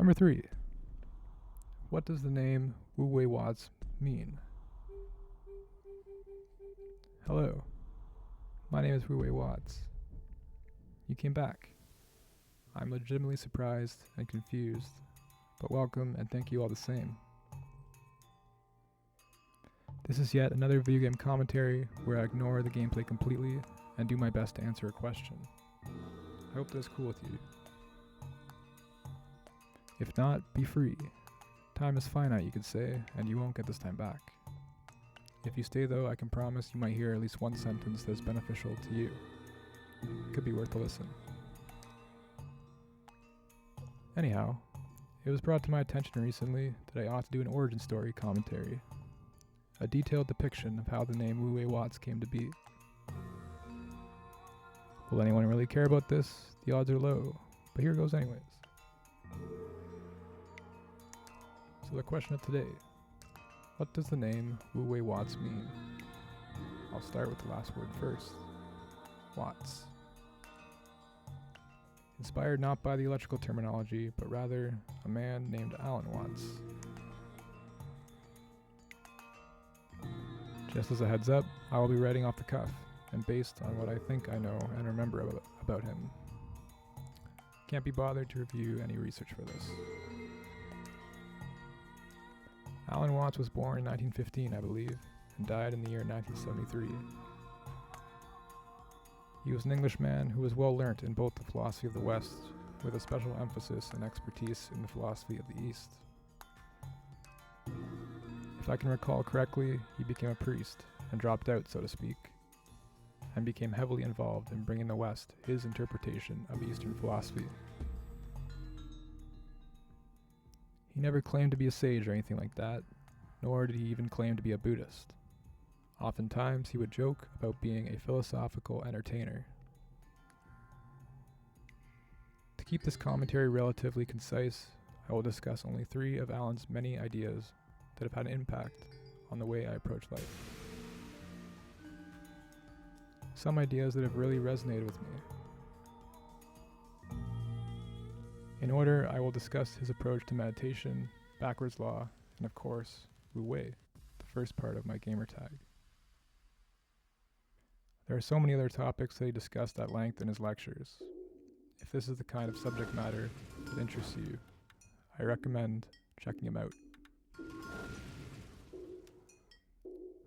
Number 3. What does the name WuWeiWatts mean? Hello, my name is WuWeiWatts. You came back. I'm legitimately surprised and confused, but welcome and thank you all the same. This is yet another video game commentary where I ignore the gameplay completely and do my best to answer a question. I hope that's cool with you. If not, be free. Time is finite, you could say, and you won't get this time back. If you stay though, I can promise you might hear at least one sentence that's beneficial to you. Could be worth a listen. Anyhow, it was brought to my attention recently that I ought to do an origin story commentary. A detailed depiction of how the name WuWeiWatts came to be. Will anyone really care about this? The odds are low, but here goes anyways. So the question of today, what does the name WuWeiWatts mean? I'll start with the last word first. Watts. Inspired not by the electrical terminology, but rather a man named Alan Watts. Just as a heads up, I will be writing off the cuff, and based on what I think I know and remember about him. Can't be bothered to review any research for this. Alan Watts was born in 1915, I believe, and died in the year 1973. He was an Englishman who was well learnt in both the philosophy of the West, with a special emphasis and expertise in the philosophy of the East. If I can recall correctly, he became a priest and dropped out, so to speak, and became heavily involved in bringing the West his interpretation of Eastern philosophy. He never claimed to be a sage or anything like that, nor did he even claim to be a Buddhist. Oftentimes, he would joke about being a philosophical entertainer. To keep this commentary relatively concise, I will discuss only 3 of Alan's many ideas that have had an impact on the way I approach life. Some ideas that have really resonated with me. In order, I will discuss his approach to meditation, backwards law, and of course, WuWei, the first part of my gamer tag. There are so many other topics that he discussed at length in his lectures. If this is the kind of subject matter that interests you, I recommend checking him out.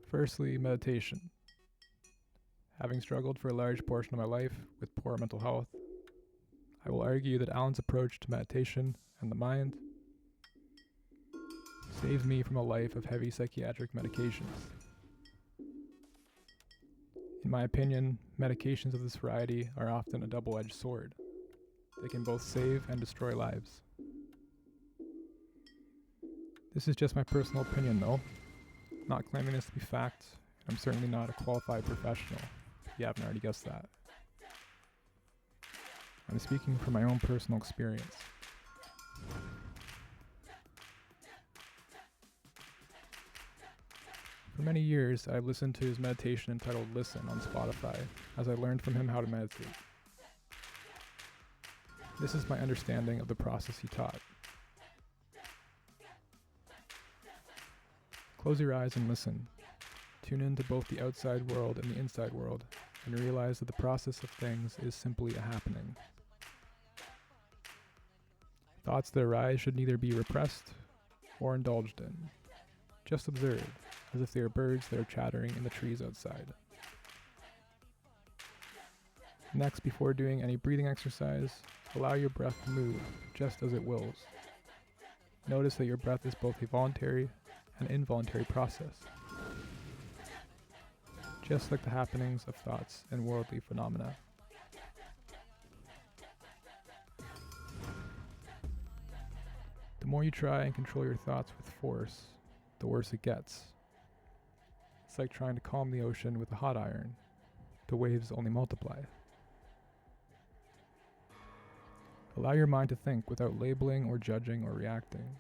Firstly, meditation. Having struggled for a large portion of my life with poor mental health, I will argue that Alan's approach to meditation and the mind saves me from a life of heavy psychiatric medications. In my opinion, medications of this variety are often a double-edged sword. They can both save and destroy lives. This is just my personal opinion though. Not claiming this to be fact, and I'm certainly not a qualified professional, if you haven't already guessed that. I'm speaking from my own personal experience. For many years, I've listened to his meditation entitled Listen on Spotify, as I learned from him how to meditate. This is my understanding of the process he taught. Close your eyes and listen. Tune into both the outside world and the inside world, and realize that the process of things is simply a happening. Thoughts that arise should neither be repressed or indulged in. Just observe, as if they are birds that are chattering in the trees outside. Next, before doing any breathing exercise, allow your breath to move just as it wills. Notice that your breath is both a voluntary and involuntary process, just like the happenings of thoughts and worldly phenomena. The more you try and control your thoughts with force, the worse it gets. It's like trying to calm the ocean with a hot iron. The waves only multiply. Allow your mind to think without labeling or judging or reacting.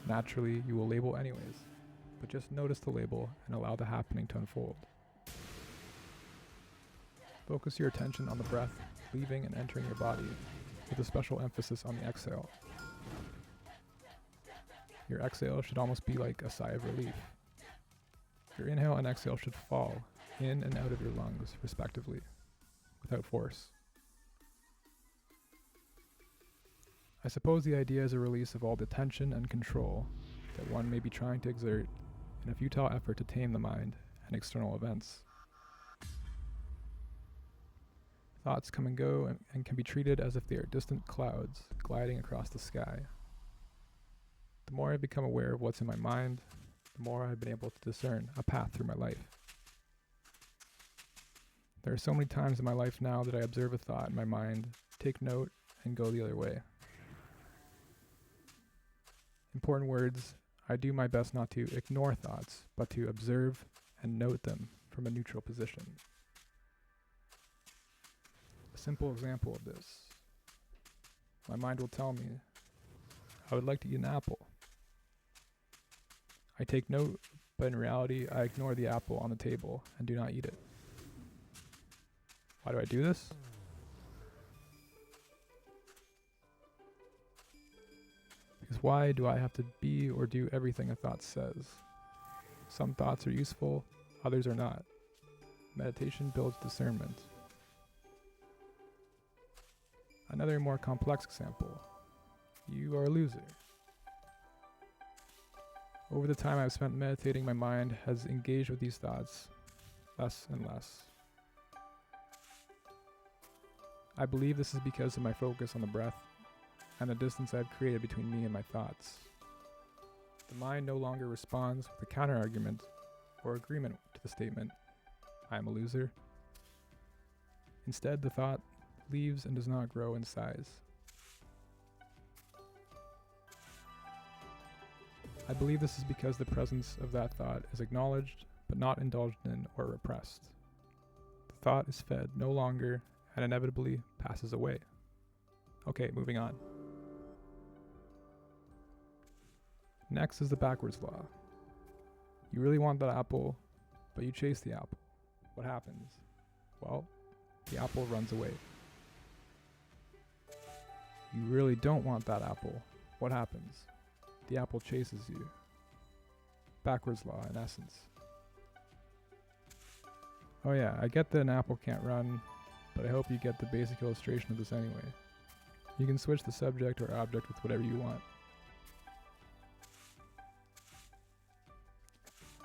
Naturally, you will label anyways, but just notice the label and allow the happening to unfold. Focus your attention on the breath leaving and entering your body, with a special emphasis on the exhale. Your exhale should almost be like a sigh of relief. Your inhale and exhale should fall in and out of your lungs, respectively, without force. I suppose the idea is a release of all the tension and control that one may be trying to exert in a futile effort to tame the mind and external events. Thoughts come and go and can be treated as if they are distant clouds gliding across the sky. The more I become aware of what's in my mind, the more I've been able to discern a path through my life. There are so many times in my life now that I observe a thought in my mind, take note, and go the other way. Important words, I do my best not to ignore thoughts, but to observe and note them from a neutral position. A simple example of this. My mind will tell me, I would like to eat an apple. I take note, but in reality, I ignore the apple on the table and do not eat it. Why do I do this? Because why do I have to be or do everything a thought says? Some thoughts are useful, others are not. Meditation builds discernment. Another more complex example. You are a loser. Over the time I've spent meditating, my mind has engaged with these thoughts less and less. I believe this is because of my focus on the breath and the distance I've created between me and my thoughts. The mind no longer responds with a counter-argument or agreement to the statement, I am a loser. Instead, the thought leaves and does not grow in size. I believe this is because the presence of that thought is acknowledged, but not indulged in or repressed. The thought is fed no longer and inevitably passes away. Okay, moving on. Next is the backwards law. You really want that apple, but you chase the apple. What happens? Well, the apple runs away. You really don't want that apple. What happens? The apple chases you. Backwards law, in essence. Oh yeah, I get that an apple can't run, but I hope you get the basic illustration of this anyway. You can switch the subject or object with whatever you want.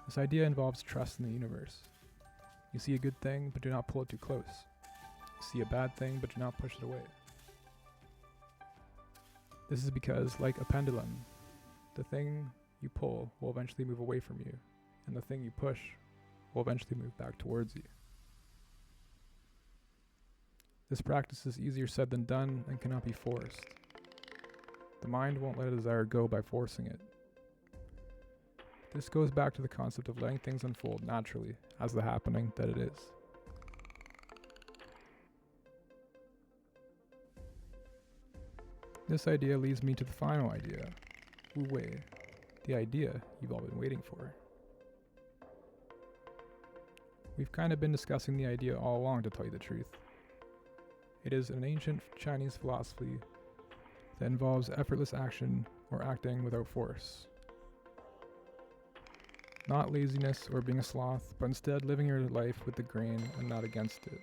This idea involves trust in the universe. You see a good thing, but do not pull it too close. You see a bad thing, but do not push it away. This is because, like a pendulum, the thing you pull will eventually move away from you, and the thing you push will eventually move back towards you. This practice is easier said than done and cannot be forced. The mind won't let a desire go by forcing it. This goes back to the concept of letting things unfold naturally as the happening that it is. This idea leads me to the final idea, WuWei, the idea you've all been waiting for. We've kind of been discussing the idea all along, to tell you the truth. It is an ancient Chinese philosophy that involves effortless action or acting without force. Not laziness or being a sloth, but instead living your life with the grain and not against it.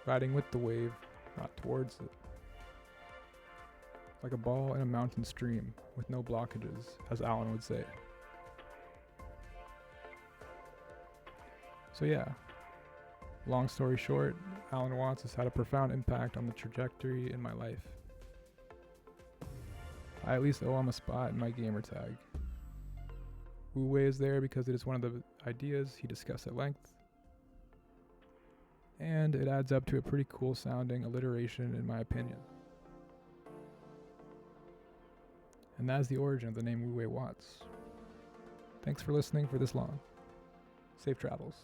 Riding with the wave, not towards it. Like a ball in a mountain stream with no blockages, as Alan would say. So yeah, long story short, Alan Watts has had a profound impact on the trajectory in my life. I at least owe him a spot in my gamer tag. WuWei is there because it is one of the ideas he discussed at length, and it adds up to a pretty cool sounding alliteration in my opinion. And that is the origin of the name WuWeiWatts. Thanks for listening for this long. Safe travels.